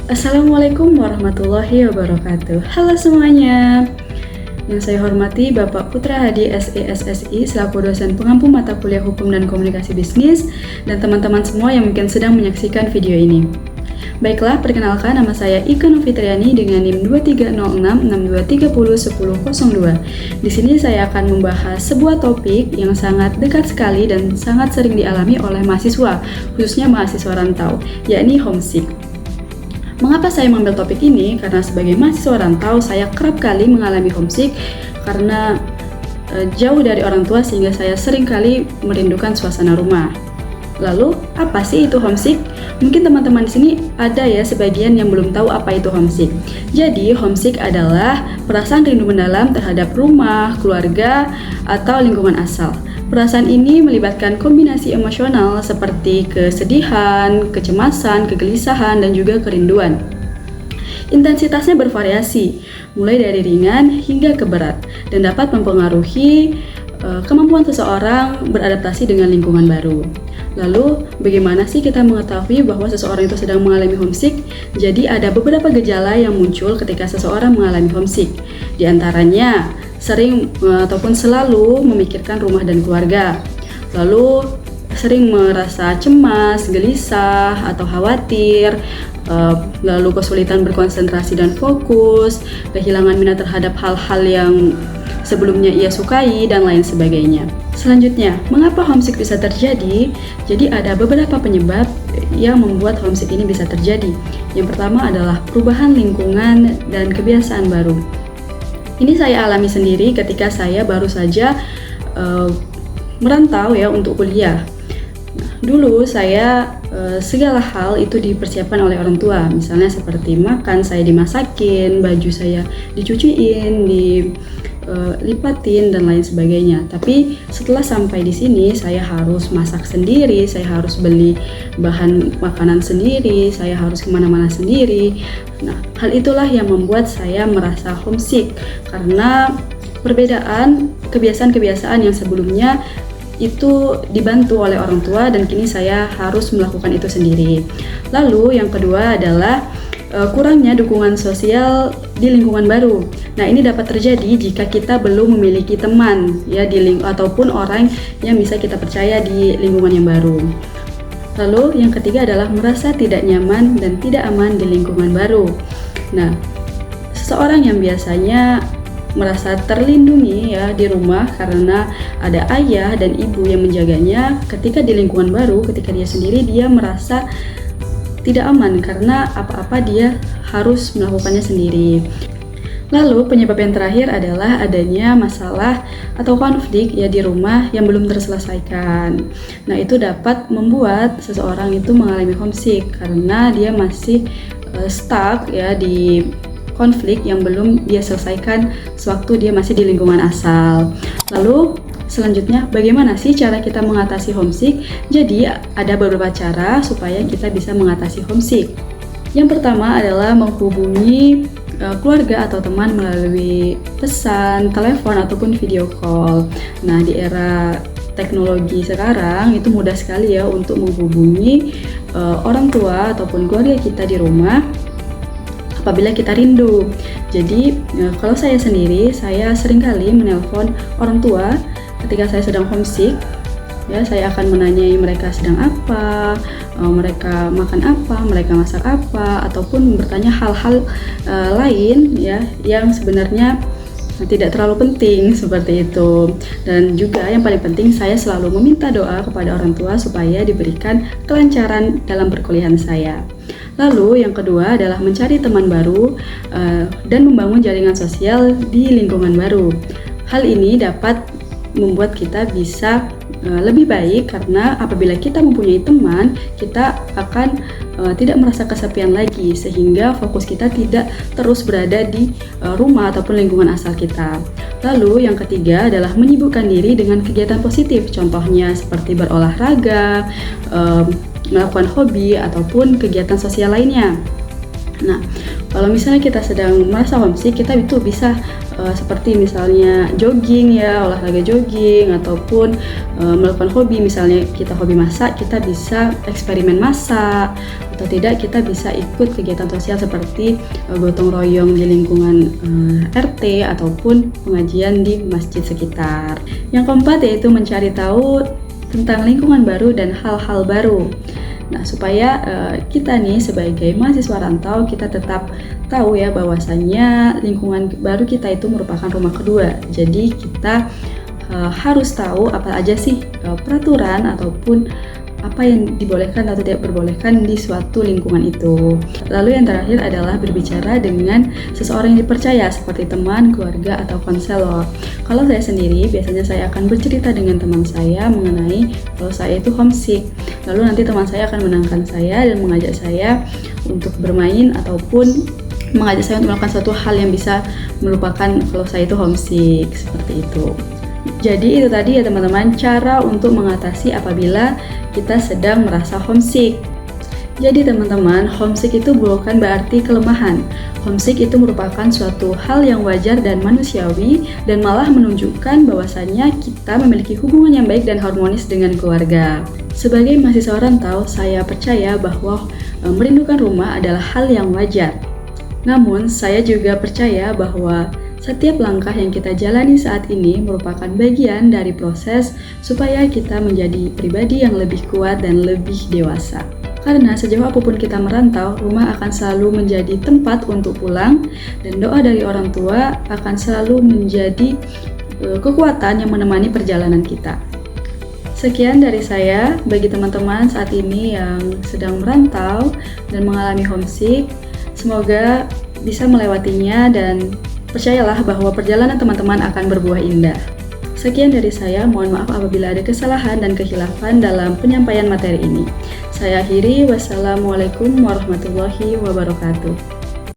Assalamualaikum warahmatullahi wabarakatuh. Halo semuanya. Yang saya hormati Bapak Putra Hadi SESSI selaku dosen pengampu mata kuliah Hukum dan Komunikasi Bisnis dan teman-teman semua yang mungkin sedang menyaksikan video ini. Baiklah, perkenalkan nama saya Ika Novitriani dengan NIM 230662301002. Di sini saya akan membahas sebuah topik yang sangat dekat sekali dan sangat sering dialami oleh mahasiswa, khususnya mahasiswa rantau, yakni homesick. Mengapa saya mengambil topik ini? Karena sebagai mahasiswa rantau, saya kerap kali mengalami homesick karena jauh dari orang tua sehingga saya sering kali merindukan suasana rumah. Lalu, apa sih itu homesick? Mungkin teman-teman di sini ada ya sebagian yang belum tahu apa itu homesick. Jadi, homesick adalah perasaan rindu mendalam terhadap rumah, keluarga, atau lingkungan asal. Perasaan ini melibatkan kombinasi emosional seperti kesedihan, kecemasan, kegelisahan, dan juga kerinduan. Intensitasnya bervariasi, mulai dari ringan hingga ke berat, dan dapat mempengaruhi kemampuan seseorang beradaptasi dengan lingkungan baru. Lalu, bagaimana sih kita mengetahui bahwa seseorang itu sedang mengalami homesick? Jadi, ada beberapa gejala yang muncul ketika seseorang mengalami homesick. Di antaranya, sering ataupun selalu memikirkan rumah dan keluarga. Lalu, sering merasa cemas, gelisah, atau khawatir, lalu kesulitan berkonsentrasi dan fokus, kehilangan minat terhadap hal-hal yang sebelumnya ia sukai, dan lain sebagainya. Selanjutnya, mengapa homesick bisa terjadi? Jadi ada beberapa penyebab yang membuat homesick ini bisa terjadi. Yang pertama adalah perubahan lingkungan dan kebiasaan baru. Ini saya alami sendiri ketika saya baru saja merantau ya untuk kuliah. Dulu saya segala hal itu dipersiapkan oleh orang tua, misalnya seperti makan saya dimasakin, baju saya dicuciin, dilipatin dan lain sebagainya. Tapi setelah sampai di sini saya harus masak sendiri, saya harus beli bahan makanan sendiri, saya harus kemana-mana sendiri. Nah, hal itulah yang membuat saya merasa homesick karena perbedaan kebiasaan-kebiasaan yang sebelumnya itu dibantu oleh orang tua dan kini saya harus melakukan itu sendiri. Lalu yang kedua adalah kurangnya dukungan sosial di lingkungan baru. Nah, ini dapat terjadi jika kita belum memiliki teman ya ataupun orang yang bisa kita percaya di lingkungan yang baru. Lalu yang ketiga adalah merasa tidak nyaman dan tidak aman di lingkungan baru. Nah, seseorang yang biasanya merasa terlindungi ya di rumah karena ada ayah dan ibu yang menjaganya, ketika di lingkungan baru, ketika dia sendiri, dia merasa tidak aman karena apa-apa dia harus melakukannya sendiri. Lalu penyebab yang terakhir adalah adanya masalah atau konflik ya di rumah yang belum terselesaikan. Nah, itu dapat membuat seseorang itu mengalami homesick karena dia masih stuck ya di konflik yang belum dia selesaikan sewaktu dia masih di lingkungan asal. Lalu selanjutnya, bagaimana sih cara kita mengatasi homesick? Jadi ada beberapa cara supaya kita bisa mengatasi homesick. Yang pertama adalah menghubungi keluarga atau teman melalui pesan, telepon, ataupun video call. Nah, di era teknologi sekarang itu mudah sekali ya untuk menghubungi orang tua ataupun keluarga kita di rumah apabila kita rindu. Jadi kalau saya sendiri, saya seringkali menelpon orang tua ketika saya sedang homesick. Ya, saya akan menanyai mereka sedang apa, mereka makan apa, mereka masak apa, ataupun bertanya hal-hal lain ya yang sebenarnya tidak terlalu penting seperti itu. Dan juga yang paling penting, saya selalu meminta doa kepada orang tua supaya diberikan kelancaran dalam perkuliahan saya. Lalu yang kedua adalah mencari teman baru dan membangun jaringan sosial di lingkungan baru. Hal ini dapat membuat kita bisa lebih baik karena apabila kita mempunyai teman, kita akan tidak merasa kesepian lagi sehingga fokus kita tidak terus berada di rumah ataupun lingkungan asal kita. Lalu yang ketiga adalah menyibukkan diri dengan kegiatan positif, contohnya seperti berolahraga, melakukan hobi ataupun kegiatan sosial lainnya. Nah, Kalau misalnya kita sedang merasa homesick, kita itu bisa seperti misalnya jogging ya, olahraga jogging, ataupun melakukan hobi. Misalnya kita hobi masak, kita bisa eksperimen masak, atau tidak kita bisa ikut kegiatan sosial seperti gotong royong di lingkungan RT ataupun pengajian di masjid sekitar. Yang keempat yaitu mencari tahu tentang lingkungan baru dan hal-hal baru. Nah, supaya kita nih sebagai mahasiswa rantau, kita tetap tahu ya bahwasannya lingkungan baru kita itu merupakan rumah kedua. Jadi kita harus tahu apa aja sih peraturan ataupun apa yang dibolehkan atau tidak diperbolehkan di suatu lingkungan itu. Lalu yang terakhir adalah berbicara dengan seseorang yang dipercaya seperti teman, keluarga, atau konselor. Kalau saya sendiri, biasanya saya akan bercerita dengan teman saya mengenai kalau saya itu homesick. Lalu nanti teman saya akan menenangkan saya dan mengajak saya untuk bermain ataupun mengajak saya untuk melakukan suatu hal yang bisa melupakan kalau saya itu homesick, seperti itu. Jadi itu tadi ya teman-teman, cara untuk mengatasi apabila kita sedang merasa homesick. Jadi teman-teman, homesick itu bukan berarti kelemahan. Homesick itu merupakan suatu hal yang wajar dan manusiawi dan malah menunjukkan bahwasannya kita memiliki hubungan yang baik dan harmonis dengan keluarga. Sebagai mahasiswa rantau, saya percaya bahwa merindukan rumah adalah hal yang wajar. Namun, saya juga percaya bahwa setiap langkah yang kita jalani saat ini merupakan bagian dari proses supaya kita menjadi pribadi yang lebih kuat dan lebih dewasa. Karena sejauh apapun kita merantau, rumah akan selalu menjadi tempat untuk pulang, dan doa dari orang tua akan selalu menjadi kekuatan yang menemani perjalanan kita. Sekian dari saya bagi teman-teman saat ini yang sedang merantau dan mengalami homesick. Semoga bisa melewatinya dan percayalah bahwa perjalanan teman-teman akan berbuah indah. Sekian dari saya, mohon maaf apabila ada kesalahan dan kehilafan dalam penyampaian materi ini. Saya akhiri, wassalamualaikum warahmatullahi wabarakatuh.